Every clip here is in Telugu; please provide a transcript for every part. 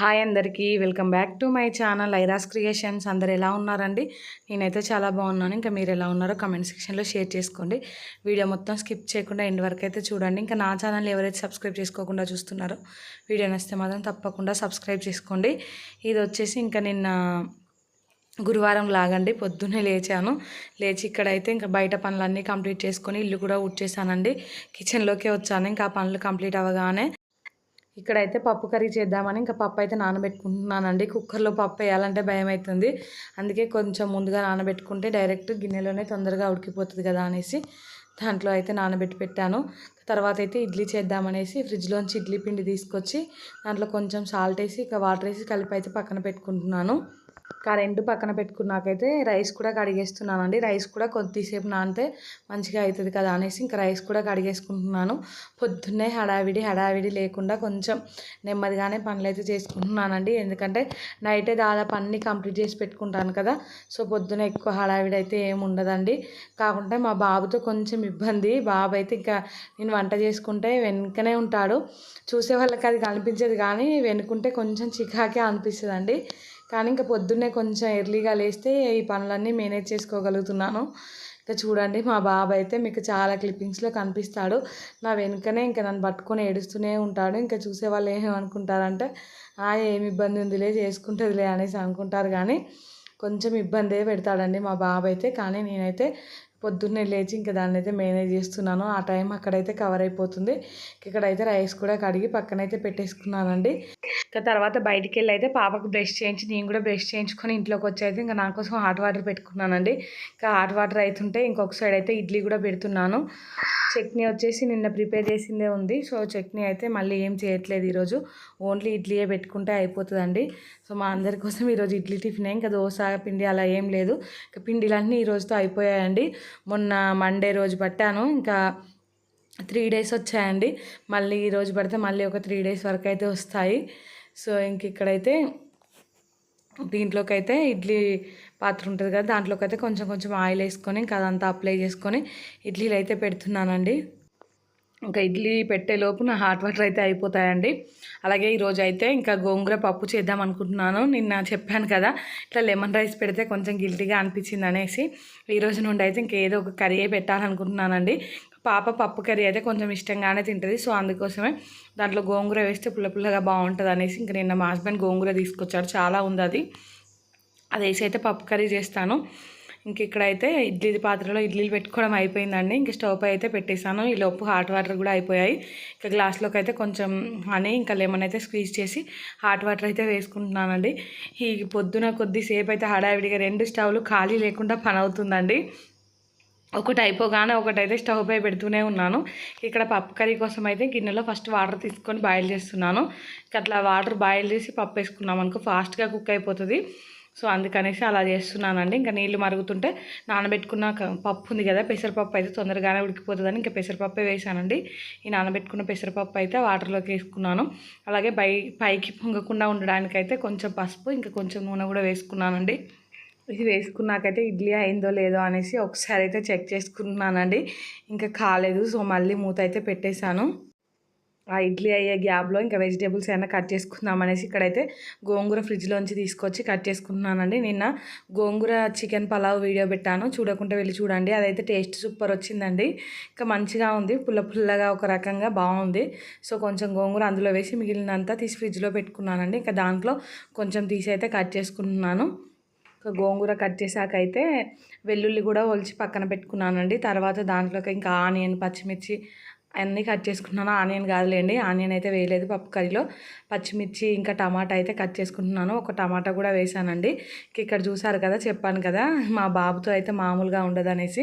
హాయ్ అందరికీ welcome back to my channel ఐరాస్ క్రియేషన్స్. అందరు ఎలా ఉన్నారండి? నేనైతే చాలా బాగున్నాను. ఇంకా మీరు ఎలా ఉన్నారో కామెంట్ సెక్షన్లో షేర్ చేసుకోండి. వీడియో మొత్తం స్కిప్ చేయకుండా ఎండ్ వరకు అయితే చూడండి. ఇంకా నా ఛానల్ ఎవరైతే సబ్స్క్రైబ్ చేసుకోకుండా చూస్తున్నారో వీడియో నచ్చితే మాత్రం తప్పకుండా సబ్స్క్రైబ్ చేసుకోండి. ఇది వచ్చేసి ఇంకా నిన్న గురువారం లాగండి, పొద్దున్నే లేచి ఇక్కడైతే ఇంకా బయట పనులన్నీ కంప్లీట్ చేసుకొని ఇల్లు కూడా ఊడ్చేసానండి. కిచెన్లోకే వచ్చాను. ఇంకా ఆ పనులు కంప్లీట్ అవ్వగానే ఇక్కడైతే పప్పు కర్రీ చేద్దామని ఇంకా పప్పు అయితే నానబెట్టుకుంటున్నానండి. కుక్కర్లో పప్పు వేయాలంటే భయం అవుతుంది. అందుకే కొంచెం ముందుగా నానబెట్టుకుంటే డైరెక్ట్ గిన్నెలోనే తొందరగా ఉడికిపోతుంది కదా అనేసి దాంట్లో అయితే నానబెట్టి పెట్టాను. తర్వాత అయితే ఇడ్లీ చేద్దామనేసి ఫ్రిడ్జ్లోంచి ఇడ్లీ పిండి తీసుకొచ్చి దాంట్లో కొంచెం సాల్ట్ వేసి ఇక వాటర్ వేసి కలిపి అయితే పక్కన పెట్టుకుంటున్నాను. రెండు పక్కన పెట్టుకున్నాకైతే రైస్ కూడా కడిగేస్తున్నానండి. రైస్ కూడా కొద్దిసేపు నానితే మంచిగా అవుతుంది కదా అనేసి ఇంకా రైస్ కూడా కడిగేసుకుంటున్నాను. పొద్దున్నే హడావిడి లేకుండా కొంచెం నెమ్మదిగానే పనులు అయితే చేసుకుంటున్నానండి. ఎందుకంటే నైటే దాదాపు అన్నీ కంప్లీట్ చేసి పెట్టుకుంటాను కదా. సో పొద్దున్న ఎక్కువ హడావిడి అయితే ఏమి ఉండదండి. కాకుంటే మా బాబుతో కొంచెం ఇబ్బంది. బాబు అయితే ఇంకా నేను వంట చేసుకుంటే వెనుకనే ఉంటాడు. చూసే వాళ్ళకి అది కనిపించేది కానీ వెనుకుంటే కొంచెం చికాకే అనిపిస్తుంది అండి. కానీ ఇంకా పొద్దున్నే కొంచెం ఎర్లీగా లేస్తే ఈ పనులన్నీ మేనేజ్ చేసుకోగలుగుతున్నాను. ఇంకా చూడండి మా బాబు అయితే మీకు చాలా క్లిప్పింగ్స్లో కనిపిస్తాడు. నా వెనుకనే ఇంకా నన్ను పట్టుకొని ఏడుస్తూనే ఉంటాడు. ఇంకా చూసే వాళ్ళు ఏమనుకుంటారంటే ఏమి ఇబ్బంది ఉందిలే చేసుకుంటుందిలే అనేసి అనుకుంటారు. కానీ కొంచెం ఇబ్బందే పెడతాడండి మా బాబు అయితే. కానీ నేనైతే పొద్దున్నే లేచి ఇంకా దాన్ని అయితే మేనేజ్ చేస్తున్నాను. ఆ టైం అక్కడైతే కవర్ అయిపోతుంది. ఇక్కడైతే రైస్ కూడా కడిగి పక్కనైతే పెట్టేసుకున్నానండి. ఇంకా తర్వాత బయటికి వెళ్ళి అయితే పాపకు బ్రష్ చేయించి నేను కూడా బ్రష్ చేయించుకొని ఇంట్లోకి వచ్చి అయితే ఇంకా నా కోసం హాట్ వాటర్ పెట్టుకున్నానండి. ఇంకా హాట్ వాటర్ అవుతుంటే ఇంకొక సైడ్ అయితే ఇడ్లీ కూడా పెడుతున్నాను. చట్నీ వచ్చేసి నిన్న ప్రిపేర్ చేసిందే ఉంది. సో చట్నీ అయితే మళ్ళీ ఏం చేయట్లేదు ఈరోజు. ఓన్లీ ఇడ్లీయే పెట్టుకుంటే అయిపోతుందండి. సో మా అందరి కోసం ఈరోజు ఇడ్లీ టిఫినే. ఇంకా దోశ పిండి అలా ఏం లేదు. ఇంకా పిండిలన్నీ ఈరోజుతో అయిపోయాయండి. మొన్న మండే రోజు పట్టాను. ఇంకా 3 days వచ్చాయండి. మళ్ళీ ఈరోజు పడితే మళ్ళీ ఒక 3 days వరకు అయితే వస్తాయి. సో ఇంక ఇక్కడైతే దీంట్లోకి అయితే ఇడ్లీ పాత్ర ఉంటుంది కదా, దాంట్లోకి అయితే కొంచెం కొంచెం ఆయిల్ వేసుకొని ఇంకా అదంతా అప్లై చేసుకొని ఇడ్లీలు అయితే పెడుతున్నానండి. ఇంకా ఇడ్లీ పెట్టేలోపు నా హాట్ వాటర్ అయితే అయిపోతాయండి. అలాగే ఈరోజు అయితే ఇంకా గోంగూర పప్పు చేద్దాం అనుకుంటున్నాను. నిన్న చెప్పాను కదా ఇట్లా లెమన్ రైస్ పెడితే కొంచెం గిల్టీగా అనిపించింది అనేసి ఈరోజు నుండి అయితే ఇంకేదో ఒక కర్రీ పెట్టాలనుకుంటున్నానండి. పాప పప్పు కర్రీ అయితే కొంచెం ఇష్టంగానే తింటుంది. సో అందుకోసమే దాంట్లో గోంగూర వేస్తే పుల్లగా బాగుంటుంది అనేసి ఇంకా నిన్న మా హస్బెండ్ గోంగూర తీసుకొచ్చాడు. చాలా ఉంది అది వేసి అయితే పప్పు కర్రీ చేస్తాను. ఇంక ఇక్కడైతే ఇడ్లీ పాత్రలో ఇడ్లీలు పెట్టుకోవడం అయిపోయిందండి. ఇంక స్టవ్ పై అయితే పెట్టేశాను. ఈ లోపు హాట్ వాటర్ కూడా అయిపోయాయి. ఇంకా గ్లాస్లోకి అయితే కొంచెం హనీ ఇంకా లెమన్ అయితే స్క్వీజ్ చేసి హాట్ వాటర్ అయితే వేసుకుంటున్నానండి. ఈ పొద్దున కొద్దిసేపు అయితే హడావిడిగా 2 స్టవ్లు ఖాళీ లేకుండా పని అవుతుందండి. ఒకటి అయిపోగానే ఒకటైతే స్టవ్ పై పెడుతూనే ఉన్నాను. ఇక్కడ పప్పు కర్రీ కోసం అయితే గిన్నెలో ఫస్ట్ వాటర్ తీసుకొని బాయిల్ చేస్తున్నాను. అట్లా వాటర్ బాయిల్ చేసి పప్పు వేసుకున్నాం అనుకో ఫాస్ట్గా కుక్ అయిపోతుంది. సో అందుకనేసి అలా చేస్తున్నానండి. ఇంకా నీళ్ళు మరుగుతుంటే నానబెట్టుకున్న పప్పు ఉంది కదా, పెసరపప్పు అయితే తొందరగానే ఉడికిపోతుందని ఇంకా పెసరపప్పే వేసానండి. ఈ నానబెట్టుకున్న పెసరపప్పు అయితే వాటర్లోకి వేసుకున్నాను. అలాగే పైకి పొంగకుండా ఉండడానికైతే కొంచెం పసుపు ఇంకా కొంచెం నూనె కూడా వేసుకున్నానండి. ఇది వేసుకున్నాకైతే ఇడ్లీ అయిందో లేదో అనేసి ఒకసారి అయితే చెక్ చేసుకుంటున్నానండి. ఇంకా కాలేదు. సో మళ్ళీ మూత అయితే పెట్టేశాను. ఆ ఇడ్లీ అయ్యే గ్యాప్లో ఇంకా వెజిటేబుల్స్ అయినా కట్ చేసుకుందాం అనేసి ఇక్కడైతే గోంగూర ఫ్రిడ్జ్లోంచి తీసుకొచ్చి కట్ చేసుకుంటున్నానండి. నిన్న గోంగూర చికెన్ పలావ్ వీడియో పెట్టాను, చూడకుంటే వెళ్ళి చూడండి. అదైతే టేస్ట్ సూపర్ వచ్చిందండి. ఇంకా మంచిగా ఉంది, పుల్లగా ఒక రకంగా బాగుంది. సో కొంచెం గోంగూర అందులో వేసి మిగిలినంతా తీసి ఫ్రిడ్జ్లో పెట్టుకున్నానండి. ఇంకా దాంట్లో కొంచెం తీసి అయితే కట్ చేసుకుంటున్నాను. గోంగూర కట్ చేశాక అయితే వెల్లుల్లి కూడా ఒలిచి పక్కన పెట్టుకున్నానండి. తర్వాత దాంట్లోకి ఇంకా ఆనియన్ పచ్చిమిర్చి అన్నీ కట్ చేసుకున్నాను. ఆనియన్ కాదులేండి, ఆనియన్ అయితే వేయలేదు పప్పు కర్రీలో. పచ్చిమిర్చి ఇంకా టమాటా అయితే కట్ చేసుకుంటున్నాను. ఒక టమాటా కూడా వేసానండి. ఇక్కడ చూసారు కదా, చెప్పాను కదా మా బాబుతో అయితే మామూలుగా ఉండదు అనేసి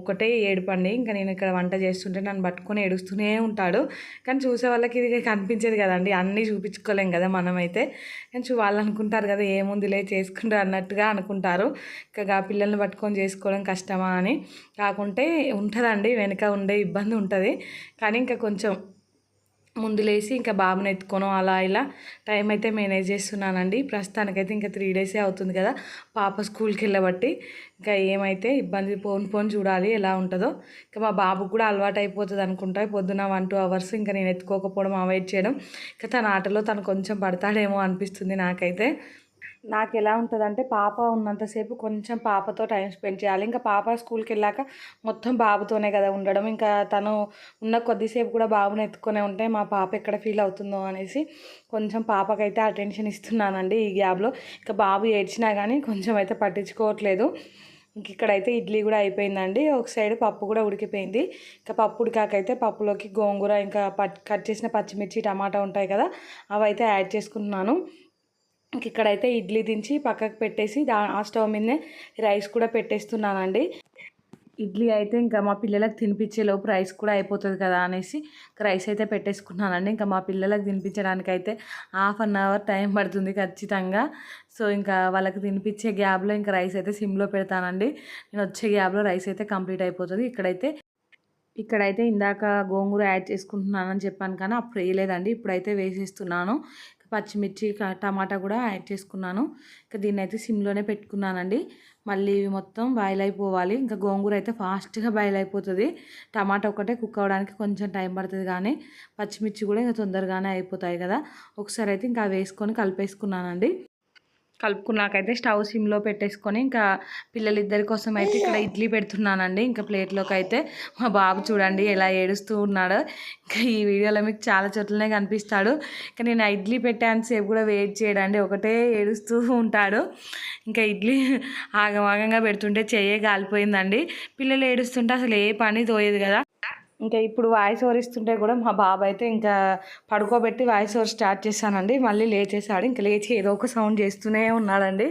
ఒకటే ఏడుపండి. ఇంకా నేను ఇక్కడ వంట చేస్తుంటే నన్ను పట్టుకొని ఏడుస్తూనే ఉంటాడు. కానీ చూసే వాళ్ళకి ఇది కనిపించేది కదండి, అన్నీ చూపించుకోలేం కదా మనమైతే. కానీ వాళ్ళు అనుకుంటారు కదా ఏముందిలే చేసుకుంటారు అన్నట్టుగా అనుకుంటారు. ఇంకా పిల్లల్ని పట్టుకొని చేసుకోవడం కష్టమా అని. కాకుంటే ఉంటుందండి, వెనుక ఉండే ఇబ్బంది ఉంటుంది. కానీ ఇంకా కొంచెం ముందు లేసి ఇంకా బాబుని ఎత్తుకోను అలా ఇలా టైం అయితే మేనేజ్ చేస్తున్నానండి. ప్రస్తుతానికైతే ఇంకా 3 డేసే అవుతుంది కదా పాప స్కూల్కి వెళ్ళబట్టి. ఇంకా ఏమైతే ఇబ్బంది పోను చూడాలి ఎలా ఉంటుందో. ఇంకా మా బాబుకు కూడా అలవాటు అయిపోతుంది అనుకుంటా. పొద్దున 1-2 అవర్స్ ఇంకా నేను ఎత్తుకోకపోవడం అవాయిడ్ చేయడం. ఇంకా తన ఆటలో తను కొంచెం పడతాడేమో అనిపిస్తుంది నాకైతే. నాకు ఎలా ఉంటుందంటే పాప ఉన్నంతసేపు కొంచెం పాపతో టైం స్పెండ్ చేయాలి. ఇంకా పాప స్కూల్కి వెళ్ళాక మొత్తం బాబుతోనే కదా ఉండడం. ఇంకా తను ఉన్న కొద్దిసేపు కూడా బాబుని ఎత్తుకొనే ఉంటే మా పాప ఎక్కడ ఫీల్ అవుతుందో అనేసి కొంచెం పాపకైతే అటెన్షన్ ఇస్తున్నానండి ఈ గ్యాప్లో. ఇంకా బాబు ఏడ్చినా కానీ కొంచెం అయితే పట్టించుకోవట్లేదు. ఇంక ఇక్కడైతే ఇడ్లీ కూడా అయిపోయిందండి. ఒక సైడ్ పప్పు కూడా ఉడికిపోయింది. ఇంకా పప్పు ఉడికాకైతే పప్పులోకి గోంగూర ఇంకా కట్ చేసిన పచ్చిమిర్చి టమాటా ఉంటాయి కదా అవి అయితే యాడ్ చేసుకుంటున్నాను. ఇక్కడైతే ఇడ్లీ దించి పక్కకు పెట్టేసి ఆ స్టవ్ మీదనే రైస్ కూడా పెట్టేస్తున్నానండి. ఇడ్లీ అయితే ఇంకా మా పిల్లలకు తినిపించేలోపు రైస్ కూడా అయిపోతుంది కదా అనేసి రైస్ అయితే పెట్టేసుకున్నానండి. ఇంకా మా పిల్లలకు తినిపించడానికి అయితే 1/2 అవర్ టైం పడుతుంది ఖచ్చితంగా. సో ఇంకా వాళ్ళకి తినిపించే గ్యాప్లో ఇంకా రైస్ అయితే సిమ్లో పెడతానండి. నేను వచ్చే గ్యాప్లో రైస్ అయితే కంప్లీట్ అయిపోతుంది. ఇక్కడైతే ఇందాక గోంగూర యాడ్ చేసుకుంటున్నానని చెప్పాను కానీ అప్పుడు వేయలేదండి. ఇప్పుడైతే వేసేస్తున్నాను. పచ్చిమిర్చి టమాటా కూడా యాడ్ చేసుకున్నాను. ఇంకా దీన్ని అయితే సిమ్లోనే పెట్టుకున్నానండి. మళ్ళీ ఇవి మొత్తం బాయిల్ అయిపోవాలి. ఇంకా గోంగూర అయితే ఫాస్ట్గా బాయిల్ అయిపోతుంది. టమాటా ఒకటే కుక్ అవ్వడానికి కొంచెం టైం పడుతుంది కానీ పచ్చిమిర్చి కూడా ఇంకా తొందరగానే అయిపోతాయి కదా. ఒకసారి అయితే ఇంకా వేసుకొని కలిపేసుకున్నానండి. కలుపుకున్నాకైతే స్టవ్ సిమ్లో పెట్టేసుకొని ఇంకా పిల్లలిద్దరి కోసం అయితే ఇక్కడ ఇడ్లీ పెడుతున్నానండి. ఇంకా ప్లేట్లోకి అయితే మా బాబు చూడండి ఎలా ఏడుస్తూ ఉన్నాడో. ఇంకా ఈ వీడియోలో మీకు చాలా చోట్లనే కనిపిస్తాడు. ఇంకా నేను ఆ ఇడ్లీ పెట్టేంతసేపు కూడా వెయిట్ చేయడండి, ఒకటే ఏడుస్తూ ఉంటాడు. ఇంకా ఇడ్లీ ఆగమాగంగా పెడుతుంటే చెయ్యే కాలిపోయిందండి. పిల్లలు ఏడుస్తుంటే అసలు ఏ పని తోయదు కదా. ఇంకా ఇప్పుడు వాయిస్ ఓవర్ ఇస్తుంటే కూడా మా బాబు అయితే ఇంకా పడుకోబెట్టి వాయిస్ ఓవర్ స్టార్ట్ చేశానండి. మళ్ళీ లేచేసాడు. ఇంకా లేచి ఏదో ఒక సౌండ్ చేస్తూనే ఉన్నాడండి.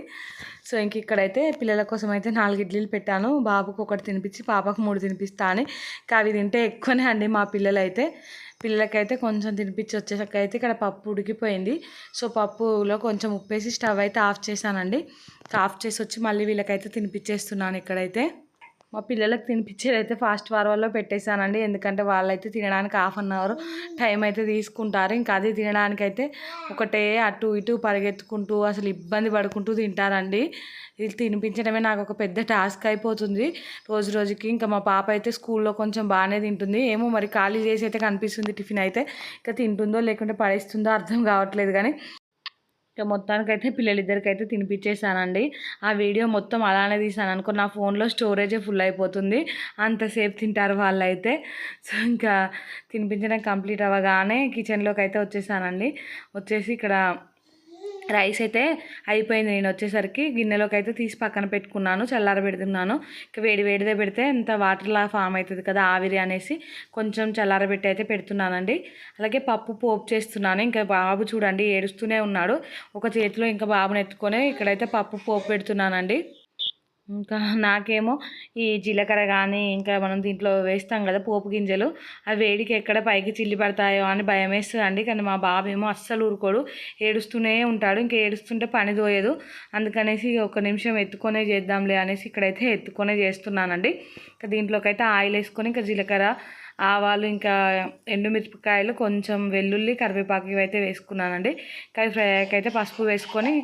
సో ఇంక ఇక్కడైతే పిల్లల కోసం అయితే 4 ఇడ్లీలు పెట్టాను. బాబుకు 1 తినిపించి పాపకు 3 తినిపిస్తా అని. ఇంకా అవి తింటే ఎక్కువనే అండి మా పిల్లలకైతే కొంచెం తినిపించి వచ్చేసరికి అయితే ఇక్కడ పప్పు ఉడికిపోయింది. సో పప్పులో కొంచెం ఉప్పేసి స్టవ్ అయితే ఆఫ్ చేశానండి. ఆఫ్ చేసి వచ్చి మళ్ళీ వీళ్ళకైతే తినిపించేస్తున్నాను. ఇక్కడైతే మా పిల్లలకు తినిపించేది అయితే ఫాస్ట్ ఫార్వర్డ్లో పెట్టేశానండి. ఎందుకంటే వాళ్ళైతే తినడానికి 1/2 అవర్ టైం అయితే తీసుకుంటారు. ఇంకా అది తినడానికైతే ఒకటే అటు ఇటు పరిగెత్తుకుంటూ అసలు ఇబ్బంది పడుకుంటూ తింటారండి. ఇది తినిపించడమే నాకు ఒక పెద్ద టాస్క్ అయిపోతుంది రోజు రోజుకి. ఇంకా మా పాప అయితే స్కూల్లో కొంచెం బాగానే తింటుంది. ఏమో మరి ఖాళీ చేసి అయితే కనిపిస్తుంది టిఫిన్ అయితే. ఇంకా తింటుందో లేకుంటే పడేస్తుందో అర్థం కావట్లేదు కానీ ఇక మొత్తానికైతే పిల్లలిద్దరికైతే తినిపించేసానండి. ఆ వీడియో మొత్తం అలానే తీసాను అనుకో, నా ఫోన్లో స్టోరేజే ఫుల్ అయిపోతుంది, అంతసేపు తింటారు వాళ్ళైతే. సో ఇంకా తినిపించడం కంప్లీట్ అవ్వగానే కిచెన్లోకి అయితే వచ్చేసానండి. వచ్చేసి ఇక్కడ రైస్ అయితే అయిపోయింది. నేను వచ్చేసరికి గిన్నెలోకి అయితే తీసి పక్కన పెట్టుకున్నాను, చల్లారబెడుతున్నాను. ఇంకా వేడిదే పెడితే అంత వాటర్లా ఫామ్ అవుతుంది కదా ఆవిరి అనేసి కొంచెం చల్లారబెట్టి అయితే పెడుతున్నానండి. అలాగే పప్పు పోపు చేస్తున్నాను. ఇంకా బాబు చూడండి ఏడుస్తూనే ఉన్నాడు. ఒక చేతిలో ఇంకా బాబుని ఎత్తుకొని ఇక్కడైతే పప్పు పోపు పెడుతున్నానండి. ఇంకా నాకేమో ఈ జీలకర్ర కానీ ఇంకా మనం దీంట్లో వేస్తాం కదా పోపు గింజలు, అవి వేడికి ఎక్కడ పైకి చిల్లి పడతాయో అని భయం వేస్తుందండి. కానీ మా బాబు ఏమో అస్సలు ఊరుకోడు, ఏడుస్తూనే ఉంటాడు. ఇంకా ఏడుస్తుంటే పని తోయదు. అందుకనేసి 1 నిమిషం ఎత్తుకొనే చేద్దాంలే అనేసి ఇక్కడైతే ఎత్తుకొనే చేస్తున్నానండి. ఇంకా దీంట్లోకి అయితే ఆయిల్ వేసుకొని ఇంకా జీలకర్ర, ఆవాలు, ఇంకా ఎండుమిరపకాయలు, కొంచెం వెల్లుల్లి, కరివేపాకు ఇవైతే వేసుకున్నానండి. కర్రీ ఫ్రైకి అయితే పసుపు వేసుకొని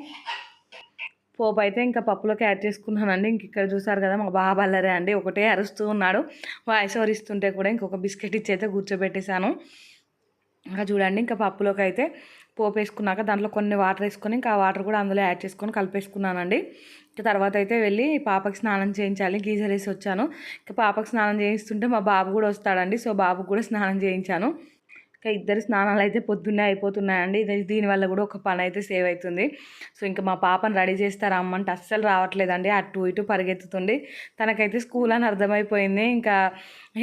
పోపు అయితే ఇంకా పప్పులోకి యాడ్ చేసుకున్నానండి. ఇంక ఇక్కడ చూసారు కదా మా బాబు అల్లరే అండి, ఒకటే అరుస్తూ ఉన్నాడు. వాయిస్ ఓవర్ ఇస్తుంటే కూడా ఇంకొక బిస్కెట్ ఇచ్చి అయితే కూర్చోబెట్టేశాను. ఇంకా చూడండి ఇంకా పప్పులోకి అయితే పోపు వేసుకున్నాక దాంట్లో కొన్ని వాటర్ వేసుకొని ఇంకా ఆ వాటర్ కూడా అందులో యాడ్ చేసుకొని కలిపేసుకున్నానండి. ఇంకా తర్వాత అయితే వెళ్ళి పాపకి స్నానం చేయించాలి, గీజర్ వేసి వచ్చాను. ఇంకా పాపకి స్నానం చేయిస్తుంటే మా బాబు కూడా వస్తాడండి. సో బాబుకు కూడా స్నానం చేయించాను. ఇంకా ఇద్దరు స్నానాలు అయితే పొద్దున్నే అయిపోతున్నాయండి. దీనివల్ల కూడా ఒక పని అయితే సేవ్ అవుతుంది. సో ఇంకా మా పాపను రెడీ చేస్తారా అమ్మంటే అస్సలు రావట్లేదండి, అటు ఇటు పరిగెత్తుతుంది. తనకైతే స్కూల్ అని అర్థమైపోయింది. ఇంకా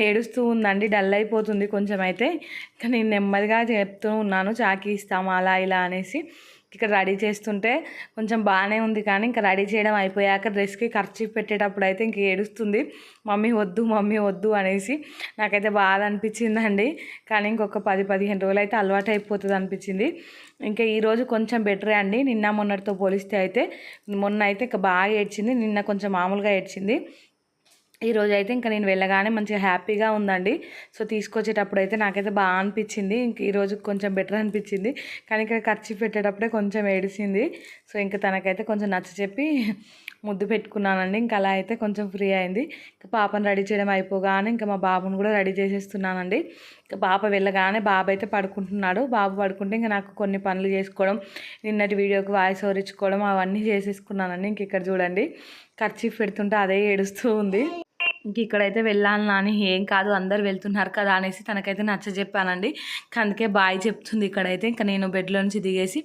ఏడుస్తూ ఉందండి, డల్ అయిపోతుంది కొంచెం అయితే. ఇంకా నేను నెమ్మదిగా చెప్తూ ఉన్నాను చాకీ ఇస్తాము అలా ఇలా అనేసి. ఇక్కడ రెడీ చేస్తుంటే కొంచెం బాగానే ఉంది కానీ ఇంకా రెడీ చేయడం అయిపోయాక డ్రెస్కి కర్చీఫ్ పెట్టేటప్పుడు అయితే ఇంక ఏడుస్తుంది, మమ్మీ వద్దు అనేసి. నాకైతే బాధ అనిపించిందండి. కానీ ఇంకొక 10-15 రోజులు అయితే అలవాటు అయిపోతుంది అనిపించింది. ఇంకా ఈరోజు కొంచెం బెటరే అండి, నిన్న మొన్నటితో పోలిస్తే అయితే. మొన్న అయితే ఇంకా బాగా ఏడ్చింది, నిన్న కొంచెం మామూలుగా ఏడ్చింది. ఈరోజు అయితే ఇంకా నేను వెళ్ళగానే మంచిగా హ్యాపీగా ఉందండి. సో తీసుకొచ్చేటప్పుడు అయితే నాకైతే బాగా అనిపించింది. ఇంక ఈరోజు కొంచెం బెటర్ అనిపించింది. కానీ ఇక్కడ ఖర్చు పెట్టేటప్పుడే కొంచెం ఏడిసింది. సో ఇంకా తనకైతే కొంచెం నచ్చచెప్పి ముద్దు పెట్టుకున్నానండి. ఇంకా అలా అయితే కొంచెం ఫ్రీ అయింది. ఇంకా పాపను రెడీ చేయడం అయిపోగానే ఇంకా మా బాబుని కూడా రెడీ చేసేస్తున్నానండి. ఇంకా పాప వెళ్ళగానే బాబు అయితే పడుకుంటున్నాడు. బాబు పడుకుంటే ఇంకా నాకు కొన్ని పనులు చేసుకోవడం, నిన్నటి వీడియోకి వాయిస్ ఓవర్ ఇచ్చుకోవడం అవన్నీ చేసేసుకున్నానండి. ఇంక ఇక్కడ చూడండి కర్చీఫ్ పెడుతుంటే అదే ఏడుస్తూ ఉంది. ఇంక ఇక్కడైతే వెళ్ళాలి అని ఏం కాదు, అందరు వెళ్తున్నారు కదా అనేసి తనకైతే నచ్చజెప్పానండి. అందుకే బాయ్ చెప్తుంది. ఇక్కడైతే ఇంకా నేను బెడ్లో నుంచి దిగేసి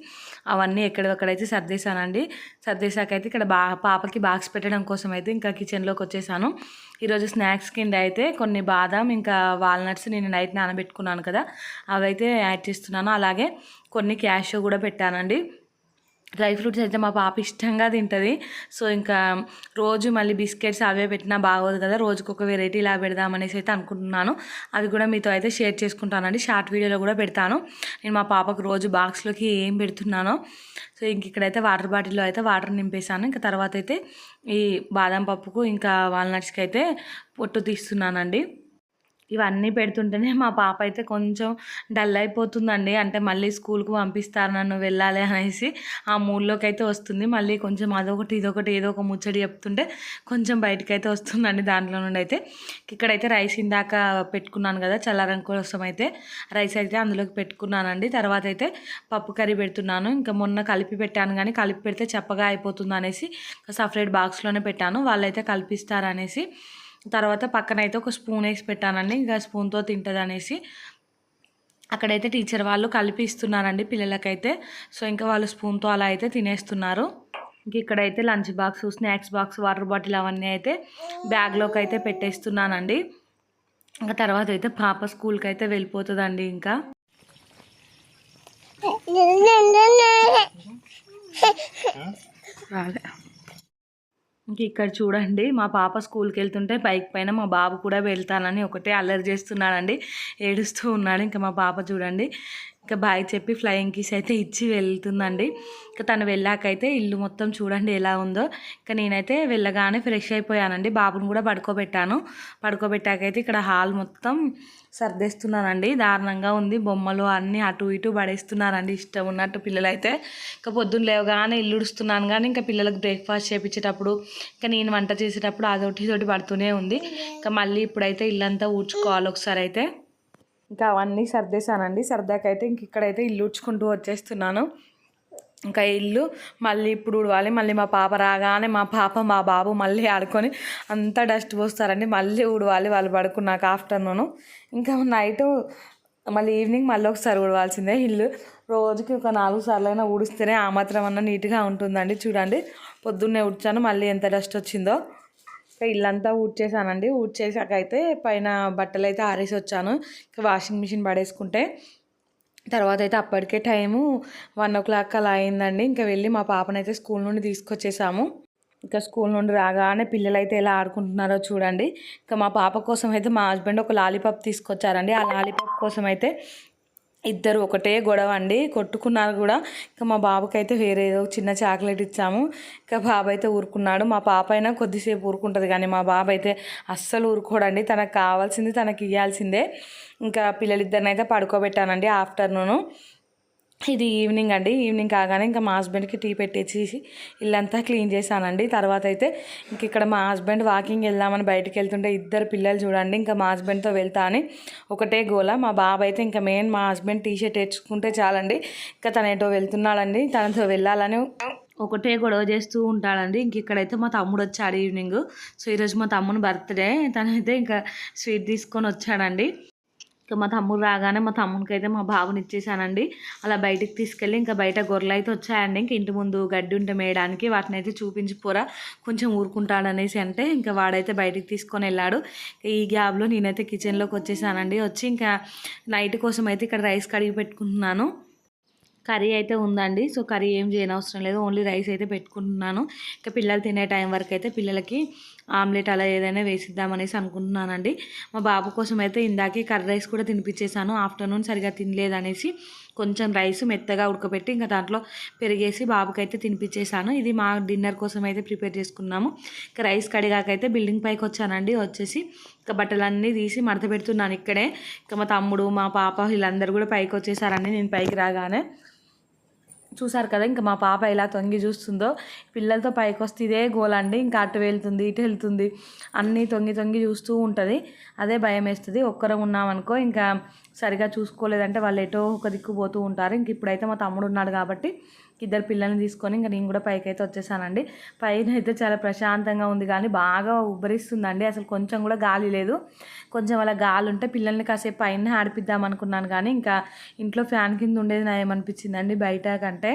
అవన్నీ ఎక్కడెక్కడైతే సర్దేశానండి. సర్దేశాకైతే ఇక్కడ పాపకి బాక్స్ పెట్టడం కోసం అయితే ఇంకా కిచెన్లోకి వచ్చేసాను. ఈరోజు స్నాక్స్ కింద అయితే కొన్ని బాదం ఇంకా వాల్నట్స్ నేను నైట్ నానబెట్టుకున్నాను కదా, అవైతే యాడ్ చేస్తున్నాను. అలాగే కొన్ని క్యాషో కూడా పెట్టానండి. డ్రై ఫ్రూట్స్ అయితే మా పాప ఇష్టంగా తింటుంది. సో ఇంకా రోజు మళ్ళీ బిస్కెట్స్ అవే పెట్టినా బాగోదు కదా, రోజుకి ఒక వెరైటీ ఇలా పెడదామనేసి అయితే అనుకుంటున్నాను. అది కూడా మీతో అయితే షేర్ చేసుకుంటానండి. షార్ట్ వీడియోలో కూడా పెడతాను నేను మా పాపకు రోజు బాక్స్లోకి ఏం పెడుతున్నానో. సో ఇంక ఇక్కడైతే వాటర్ బాటిల్లో అయితే వాటర్ నింపేశాను. ఇంకా తర్వాత అయితే ఈ బాదం పప్పుకు ఇంకా వాల్నట్స్కి అయితే పొట్టు తీస్తున్నానండి. ఇవన్నీ పెడుతుంటేనే మా పాప అయితే కొంచెం డల్ అయిపోతుందండి. అంటే మళ్ళీ స్కూల్కి పంపిస్తారు నన్ను వెళ్ళాలి అనేసి ఆ మూడ్లోకి అయితే వస్తుంది. మళ్ళీ కొంచెం అదొకటి ఇదొకటి ఏదో ఒక ముచ్చడి చెప్తుంటే కొంచెం బయటకైతే వస్తుందండి దాంట్లో నుండి అయితే. ఇక్కడైతే రైస్ ఇందాక పెట్టుకున్నాను కదా చల్లారం కోసం అయితే రైస్ అయితే అందులోకి పెట్టుకున్నానండి. తర్వాత అయితే పప్పు కర్రీ పెడుతున్నాను. ఇంకా మొన్న కలిపి పెట్టాను కానీ కలిపి పెడితే చప్పగా అయిపోతుంది అనేసి సపరేట్ బాక్స్లోనే పెట్టాను. వాళ్ళైతే కలిపిస్తారనేసి. తర్వాత పక్కన అయితే ఒక స్పూన్ వేసి పెట్టానండి, ఇంకా స్పూన్తో తింటుంది అనేసి. అక్కడైతే టీచర్ వాళ్ళు కలిపి ఇస్తున్నారండి పిల్లలకైతే. సో ఇంకా వాళ్ళు స్పూన్తో అలా అయితే తినేస్తున్నారు. ఇంక ఇక్కడైతే lunch box, snacks box, water bottle అవన్నీ అయితే బ్యాగ్లోకి అయితే పెట్టేస్తున్నానండి. ఇంకా తర్వాత అయితే పాప స్కూల్కి అయితే వెళ్ళిపోతుందండి. ఇంకా ఇంక ఇక్కడ చూడండి మా పాప స్కూల్కి వెళ్తుంటే బైక్ పైన మా బాబు కూడా వెళ్తానని ఒకటే అల్లరి చేస్తున్నాడండి, ఏడుస్తూ ఉన్నాడు. ఇంకా మా పాప చూడండి ఇంకా బాయ్ చెప్పి ఫ్లయింగ్ కిస్ అయితే ఇచ్చి వెళ్తుందండి. ఇంకా తను వెళ్ళాకైతే ఇల్లు మొత్తం చూడండి ఎలా ఉందో. ఇంకా నేనైతే వెళ్ళగానే ఫ్రెష్ అయిపోయానండి. బాబుని కూడా పడుకోబెట్టాకైతే ఇక్కడ హాల్ మొత్తం సర్దేస్తున్నానండి. దారుణంగా ఉంది, బొమ్మలు అన్నీ అటు ఇటు పడేస్తున్నారండి ఇష్టం ఉన్నట్టు పిల్లలైతే. ఇంకా పొద్దున్న లేవగానే ఇల్లు ఉడుస్తున్నాను కానీ ఇంకా పిల్లలకు బ్రేక్ఫాస్ట్ చేయించేటప్పుడు ఇంకా నేను వంట చేసేటప్పుడు అదొకటి ఇదొకటి పడుతూనే ఉంది. ఇంకా మళ్ళీ ఇప్పుడైతే ఇల్లంతా ఊడ్చుకోవాలి ఒకసారి అయితే. ఇంకా అవన్నీ సర్దేశానండి. సర్దాకైతే ఇంక ఇక్కడైతే ఇల్లు ఊడ్చుకుంటూ వచ్చేస్తున్నాను. ఇంకా ఇల్లు మళ్ళీ ఇప్పుడు ఉడవాలి. మళ్ళీ మా పాప రాగానే మా బాబు మళ్ళీ ఆడుకొని అంతా డస్ట్ పోస్తారండి. మళ్ళీ ఉడవాలి వాళ్ళు పడుకున్నాక ఆఫ్టర్నూను. ఇంకా నైటు మళ్ళీ ఈవినింగ్ మళ్ళీ ఒకసారి ఉడవాల్సిందే. ఇల్లు రోజుకి ఒక 4 సార్లు అయినా ఊడిస్తేనే ఆ మాత్రం అన్న నీట్గా ఉంటుందండి. చూడండి పొద్దున్నే ఊడ్చాను, మళ్ళీ ఎంత డస్ట్ వచ్చిందో. ఇల్లంతా ఊడ్చేసానండి. ఊడ్చేసాక అయితే పైన బట్టలు అయితే ఆరేసి వచ్చాను. ఇంకా వాషింగ్ మిషన్ పడేసుకుంటే తర్వాత అయితే అప్పటికే టైము 1 o'clock అలా అయిందండి. ఇంకా వెళ్ళి మా పాపనైతే స్కూల్ నుండి తీసుకొచ్చేసాము. ఇంకా స్కూల్ నుండి రాగానే పిల్లలు అయితే ఎలా ఆడుకుంటున్నారో చూడండి. ఇంకా మా పాప కోసం అయితే మా హస్బెండ్ ఒక లాలీపాప్ తీసుకొచ్చారండి. ఆ లాలీపాప్ కోసం అయితే ఇద్దరు ఒకటే గొడవ అండి, కొట్టుకున్నారు కూడా. ఇంకా మా బాబుకి అయితే వేరే ఏదో చిన్న చాక్లెట్ ఇచ్చాము. ఇంకా బాబు అయితే ఊరుకున్నాడు. మా పాప అయినా కొద్దిసేపు ఊరుకుంటుంది కానీ మా బాబు అయితే అస్సలు ఊరుకోడండి. తనకు కావాల్సింది తనకి ఇవ్వాల్సిందే. ఇంకా పిల్లలిద్దరిని అయితే పడుకోబెట్టానండి ఆఫ్టర్నూను. ఇది ఈవినింగ్ అండి. ఈవినింగ్ కాగానే ఇంకా మా హస్బెండ్కి టీ పెట్టేసి ఇల్లంతా క్లీన్ చేశానండి. తర్వాత అయితే ఇంక ఇక్కడ మా హస్బెండ్ వాకింగ్ వెళ్దామని బయటకు వెళ్తుంటే ఇద్దరు పిల్లలు చూడండి ఇంకా మా హస్బెండ్తో వెళ్తా అని ఒకటే గోల. మా బాబు అయితే ఇంకా మెయిన్ మా హస్బెండ్ టీ షర్ట్ తెచ్చుకుంటే చాలండి ఇంకా తను ఏటో వెళ్తున్నాడండి, తనతో వెళ్ళాలని ఒకటే గొడవ చేస్తూ ఉంటాడండి. ఇంక ఇక్కడైతే మా తమ్ముడు వచ్చాడు ఈవినింగ్. సో ఈరోజు మా తమ్ముని బర్త్డే, తనైతే ఇంకా స్వీట్ తీసుకొని వచ్చాడండి. ఇంకా మా తమ్ముడు రాగానే మా తమ్మునికి అయితే మా బాబుని ఇచ్చేసానండి. అలా బయటికి తీసుకెళ్ళి ఇంకా బయట గొర్రెలు అయితే వచ్చాయండి. ఇంక ఇంటి ముందు గడ్డి ఉంటే మేయడానికి వాటిని అయితే చూపించిపోరా కొంచెం ఊరుకుంటాడనేసి అంటే ఇంకా వాడైతే బయటికి తీసుకొని వెళ్ళాడు. ఈ గ్యాప్లో నేనైతే కిచెన్లోకి వచ్చేసానండి. వచ్చి ఇంకా నైట్ కోసం అయితే ఇక్కడ రైస్ కడిగి పెట్టుకుంటున్నాను. కర్రీ అయితే ఉందండి. సో కర్రీ ఏం చేయనవసరం లేదు, ఓన్లీ రైస్ అయితే పెట్టుకుంటున్నాను. ఇంకా పిల్లలు తినే టైం వరకు అయితే పిల్లలకి ఆమ్లెట్ అలా ఏదైనా వేసిద్దామనేసి అనుకుంటున్నానండి. మా బాబు కోసం అయితే ఇందాకే కర్రీ రైస్ కూడా తినిపించేశాను. ఆఫ్టర్నూన్ సరిగా తినలేదనేసి కొంచెం రైస్ మెత్తగా ఉడకబెట్టి ఇంకా దాంట్లో పెరిగేసి బాబుకైతే తినిపించేసాను. ఇది మా డిన్నర్ కోసం అయితే ప్రిపేర్ చేసుకున్నాము. ఇంకా రైస్ కడిగాకైతే బిల్డింగ్ పైకి వచ్చానండి. వచ్చేసి ఇంకా బట్టలన్నీ తీసి మడత పెడుతున్నాను ఇక్కడే. ఇంకా మా తమ్ముడు మా పాప వీళ్ళందరూ కూడా పైకి వచ్చేసారండి. నేను పైకి రాగానే చూసారు కదా, ఇంకా మా పాప ఎలా తొంగి చూస్తుందో. పిల్లలతో పైకి వస్తే ఇదే గోలండి. ఇంకా అటు వెళ్తుంది ఇటు వెళ్తుంది, అన్నీ తొంగి తొంగి చూస్తూ ఉంటుంది. అదే భయం వేస్తుంది. ఒక్కరం ఉన్నామనుకో ఇంకా సరిగా చూసుకోలేదంటే వాళ్ళు ఎటో ఒక దిక్కు పోతూ ఉంటారు. ఇంక ఇప్పుడైతే మా తమ్ముడు ఉన్నాడు కాబట్టి ఇద్దరు పిల్లల్ని తీసుకొని ఇంకా నేను కూడా పైకి అయితే వచ్చేసానండి. పైన అయితే చాలా ప్రశాంతంగా ఉంది, కానీ బాగా ఉబ్బరిస్తుందండి. అసలు కొంచెం కూడా గాలి లేదు. కొంచెం అలా గాలి ఉంటే పిల్లల్ని కాసేపు పైన ఆడిపిద్దాం అనుకున్నాను, కానీ ఇంకా ఇంట్లో ఫ్యాన్ కింద ఉండేది ఏమనిపించిందండి బయట కంటే.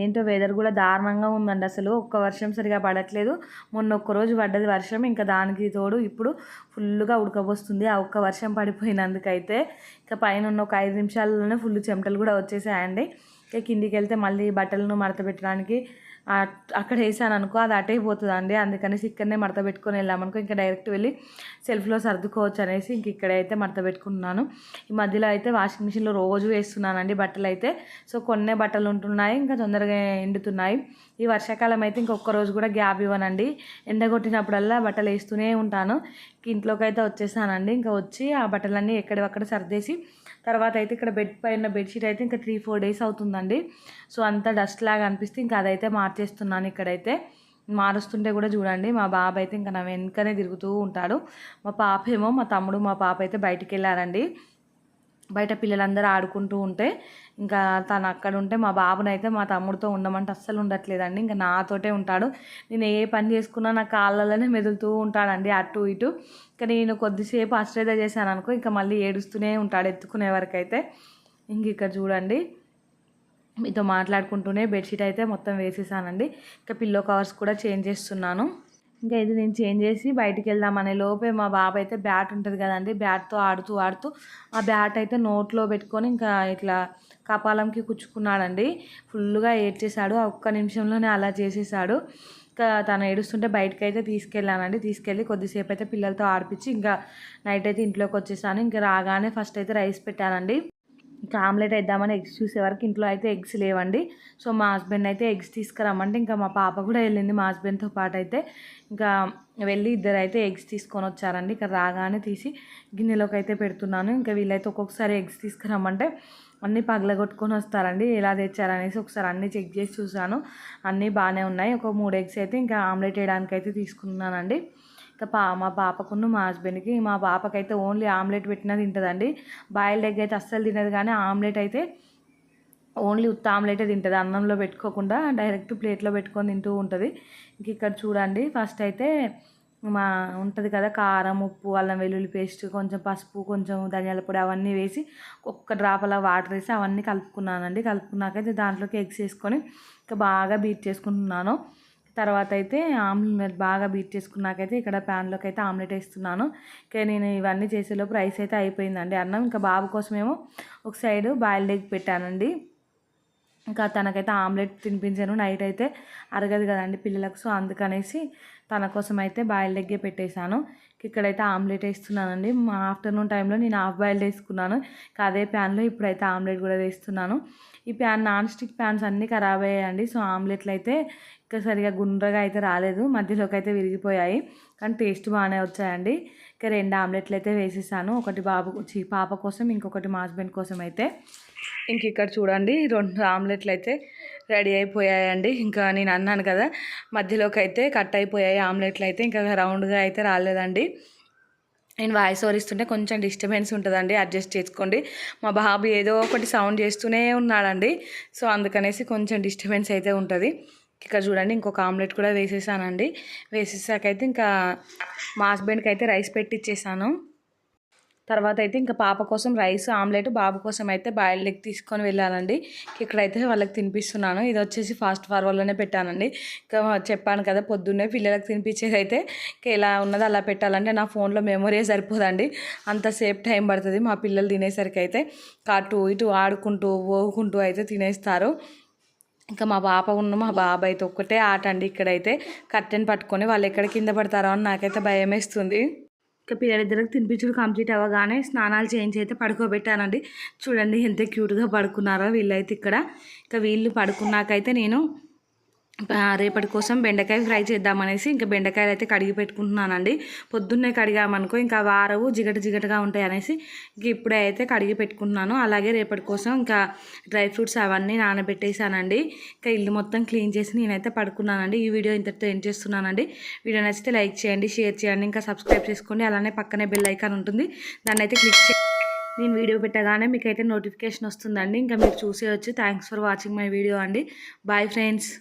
ఏంటో వెదర్ కూడా దారుణంగా ఉందండి. అసలు ఒక్క వర్షం సరిగా పడట్లేదు. మొన్న ఒక్కరోజు పడ్డది వర్షం, ఇంకా దానికి తోడు ఇప్పుడు ఫుల్గా ఉడకబోస్తుంది. ఆ ఒక్క వర్షం పడిపోయినందుకైతే ఇంకా పైన ఉన్న ఒక 5 నిమిషాల్లోనే ఫుల్ చెమటలు కూడా వచ్చేసాయండి. ఇంకా కిందికి వెళ్తే మళ్ళీ బట్టలను మడత పెట్టడానికి అక్కడ వేసాను అనుకో, అది అటే పోతుందండి. అందుకనేసి ఇక్కడనే మడత పెట్టుకొని వెళ్ళామనుకో ఇంకా డైరెక్ట్ వెళ్ళి సెల్ఫ్లో సర్దుకోవచ్చు అనేసి ఇంక ఇక్కడైతే మడత పెట్టుకుంటున్నాను. ఈ మధ్యలో అయితే వాషింగ్ మిషన్లో రోజు వేస్తున్నానండి బట్టలు అయితే. సో కొన్నే బట్టలు ఉంటున్నాయి, ఇంకా తొందరగా ఎండుతున్నాయి. ఈ వర్షాకాలం అయితే ఇంకొక రోజు కూడా గ్యాప్ ఇవ్వనండి. ఎండగొట్టినప్పుడల్లా బట్టలు వేస్తూనే ఉంటాను. ఇంట్లోకి అయితే వచ్చేసానండి. ఇంకా వచ్చి ఆ బట్టలన్నీ ఎక్కడక్కడ సర్దేసి తర్వాత అయితే ఇక్కడ బెడ్ పైన బెడ్షీట్ అయితే ఇంకా 3-4 డేస్ అవుతుందండి. సో అంతా డస్ట్ లాగా అనిపిస్తే ఇంకా అదైతే మార్చేస్తున్నాను. ఇక్కడైతే మారుస్తుంటే కూడా చూడండి, మా బాబు అయితే ఇంకా నా వెనుకనే తిరుగుతూ ఉంటాడు. మా పాప ఏమో, మా తమ్ముడు మా పాప అయితే బయటికి వెళ్ళారండి. బయట పిల్లలందరూ ఆడుకుంటూ ఉంటే ఇంకా తను అక్కడ ఉంటే మా బాబునైతే మా తమ్ముడితో ఉండమంటే అస్సలు ఉండట్లేదండి. ఇంకా నాతోటే ఉంటాడు. నేను ఏ పని చేసుకున్నా నా కాళ్ళలోనే మెదులుతూ ఉంటాడండి అటు ఇటు. ఇంకా నేను కొద్దిసేపు అశ్రద్ధ చేశాను అనుకో, ఇంకా మళ్ళీ ఏడుస్తూనే ఉంటాడు ఎత్తుకునే వరకు అయితే. ఇంక ఇక్కడ చూడండి, మీతో మాట్లాడుకుంటూనే బెడ్షీట్ అయితే మొత్తం వేసేసానండి. ఇంకా పిల్లో కవర్స్ కూడా చేంజ్ చేస్తున్నాను. ఇంకా ఇది నేను చేంజ్ చేసి బయటికి వెళ్దామనే లోపే మా బాబు అయితే బ్యాట్ ఉంటుంది కదండి, బ్యాట్తో ఆడుతూ ఆడుతూ ఆ బ్యాట్ అయితే నోట్లో పెట్టుకొని ఇంకా ఇట్లా కపాలంకి కుచ్చుకున్నాడండి. ఫుల్గా ఏడ్చేశాడు. ఆ ఒక్క నిమిషంలోనే అలా చేసేసాడు. ఇంకా తను ఏడుస్తుంటే బయటకు అయితే తీసుకెళ్ళానండి. తీసుకెళ్ళి కొద్దిసేపు అయితే పిల్లలతో ఆడిపించి ఇంకా నైట్ అయితే ఇంట్లోకి వచ్చేసాను. ఇంకా రాగానే ఫస్ట్ అయితే రైస్ పెట్టానండి. ఇంకా ఆమ్లెట్ వేద్దామని ఎగ్స్ చూసే వరకు ఇంట్లో అయితే ఎగ్స్ లేవండి. సో మా హస్బెండ్ అయితే ఎగ్స్ తీసుకురమ్మంటే ఇంకా మా పాప కూడా వెళ్ళింది మా హస్బెండ్తో పాటు అయితే. ఇంకా వెళ్ళి ఇద్దరు అయితే ఎగ్స్ తీసుకొని వచ్చారండి. ఇక్కడ రాగానే తీసి గిన్నెలోకి అయితే పెడుతున్నాను. ఇంకా వీళ్ళైతే ఒక్కొక్కసారి ఎగ్స్ తీసుకురమ్మంటే అన్నీ పగలగొట్టుకొని వస్తారండి. ఎలా తెచ్చారనేసి ఒకసారి అన్నీ చెక్ చేసి చూసాను. అన్నీ బాగానే ఉన్నాయి. ఒక 3 ఎగ్స్ అయితే ఇంకా ఆమ్లెట్ వేయడానికి అయితే తీసుకున్నానండి. ఇంకా మా పాపకును మా హస్బెండ్కి, మా పాపకైతే ఓన్లీ ఆమ్లెట్ పెట్టినా తింటుందండి. బాయిల్డ్ ఎగ్ అయితే అస్సలు తినదు, కానీ ఆమ్లెట్ అయితే ఓన్లీ ఉత్త ఆమ్లెటే తింటుంది. అన్నంలో పెట్టుకోకుండా డైరెక్ట్ ప్లేట్లో పెట్టుకొని తింటూ ఉంటుంది. ఇంక ఇక్కడ చూడండి, ఫస్ట్ అయితే ఉంటుంది కదా కారం, ఉప్పు, అల్లం వెల్లుల్లి పేస్ట్, కొంచెం పసుపు, కొంచెం ధనియాల పొడి అవన్నీ వేసి ఒక్క డ్రాప్ అలా వాటర్ వేసి అవన్నీ కలుపుకున్నానండి. కలుపుకున్నాకైతే దాంట్లోకి ఎగ్స్ వేసుకొని ఇంకా బాగా బీట్ చేసుకుంటున్నాను. తర్వాత అయితే ఆమ్లెట్ బాగా బీట్ చేసుకున్నాకైతే ఇక్కడ ప్యాన్లోకి అయితే ఆమ్లెట్ వేస్తున్నాను. ఇంకా నేను ఇవన్నీ చేసేలోపు రైస్ అయితే అయిపోయిందండి. అన్నం ఇంకా బాబు కోసమేమో ఒక సైడు బాయిల్డ్ ఎగ్ పెట్టానండి. ఇంకా తనకైతే ఆమ్లెట్ తినిపించాను. నైట్ అయితే అరగదు కదండి పిల్లలకు, సో అందుకనేసి తన కోసం అయితే బాయిల్డ్ ఎగ్గే పెట్టేశాను. ఇక్కడైతే ఆమ్లెట్ వేస్తున్నానండి. మా ఆఫ్టర్నూన్ టైంలో నేను హాఫ్ బాయిల్డ్ వేసుకున్నాను. అదే ప్యాన్లో ఇప్పుడైతే ఆమ్లెట్ కూడా వేస్తున్నాను. ఈ ప్యాన్ నాన్ స్టిక్ ప్యాన్స్ అన్నీ ఖరాబ్ అయ్యాయండి. సో ఆమ్లెట్లు అయితే ఇంకా సరిగా గుండ్రగా అయితే రాలేదు, మధ్యలోకి అయితే విరిగిపోయాయి, కానీ టేస్ట్ బాగానే వచ్చాయండి. ఇంకా 2 ఆమ్లెట్లు అయితే వేసేసాను. ఒకటి పాప కోసం, ఇంకొకటి మా హస్బెండ్ కోసం అయితే. ఇంక ఇక్కడ చూడండి 2 ఆమ్లెట్లు అయితే రెడీ అయిపోయాయండి. ఇంకా నేను అన్నాను కదా మధ్యలోకి అయితే కట్ అయిపోయాయి ఆమ్లెట్లు అయితే, ఇంకా రౌండ్గా అయితే రాలేదండి. నేను వాయిస్ ఓవర్ ఇస్తుంటే కొంచెం డిస్టర్బెన్స్ ఉంటుందండి, అడ్జస్ట్ చేసుకోండి. మా బాబు ఏదో ఒకటి సౌండ్ చేస్తూనే ఉన్నాడండి. సో అందుకనేసి కొంచెం డిస్టర్బెన్స్ అయితే ఉంటుంది. ఇక్కడ చూడండి ఇంకొక ఆమ్లెట్ కూడా వేసేసానండి. వేసేసాకైతే ఇంకా మా హస్బెండ్కి అయితే రైస్ పెట్టిచ్చేసాను. తర్వాత అయితే ఇంకా పాప కోసం రైస్, ఆమ్లెట్, బాబు కోసం అయితే బాయిల్డ్ ఎగ్ తీసుకొని వెళ్ళానండి. ఇక్కడైతే వాళ్ళకి తినిపిస్తున్నాను. ఇది వచ్చేసి ఫాస్ట్ ఫార్వర్డ్లోనే పెట్టానండి. ఇంకా చెప్పాను కదా పొద్దున్నే పిల్లలకు తినిపించేది అయితే ఇంకా ఎలా ఉన్నదో అలా పెట్టాలంటే నా ఫోన్లో మెమొరీ సరిపోదండి, అంతసేపు టైం పడుతుంది. మా పిల్లలు తినేసరికి అయితే అటు ఇటు ఆడుకుంటూ ఓవుకుంటూ అయితే తినేస్తారు. ఇంకా మా బాబు అయితే ఒక్కటే ఆట అండి. ఇక్కడైతే కట్టెన్ పట్టుకొని వాళ్ళు ఎక్కడ కింద పడతారో అని నాకైతే భయం వేస్తుంది. ఇంకా పిల్లలిద్దరికి తినిపించుడు కంప్లీట్ అవ్వగానే స్నానాలు చేయించి అయితే పడుకోబెట్టానండి. చూడండి ఎంత క్యూట్గా పడుకున్నారో వీళ్ళైతే ఇక్కడ. ఇంకా వీళ్ళు పడుకున్నాకైతే నేను రేపటి కోసం బెండకాయ ఫ్రై చేద్దామనేసి ఇంకా బెండకాయలు అయితే కడిగి పెట్టుకుంటున్నానండి. పొద్దున్నే కడిగామనుకో ఇంకా వారవు జిగటగా ఉంటాయి అనేసి ఇంక ఇప్పుడే అయితే కడిగి పెట్టుకుంటున్నాను. అలాగే రేపటి కోసం ఇంకా డ్రై ఫ్రూట్స్ అవన్నీ నానబెట్టేసానండి. ఇంకా ఇల్లు మొత్తం క్లీన్ చేసి నేనైతే పడుకున్నానండి. ఈ వీడియో ఇంతటితో ఎండ్ చేస్తున్నానండి. వీడియో నచ్చితే లైక్ చేయండి, షేర్ చేయండి, ఇంకా సబ్స్క్రైబ్ చేసుకోండి. అలానే పక్కనే బెల్ ఐకాన్ ఉంటుంది, దాన్ని అయితే క్లిక్ చేయండి. నేను వీడియో పెట్టగానే మీకైతే నోటిఫికేషన్ వస్తుందండి. ఇంకా మీరు చూసేయచ్చు. Thanks for watching my video అండి. Bye friends.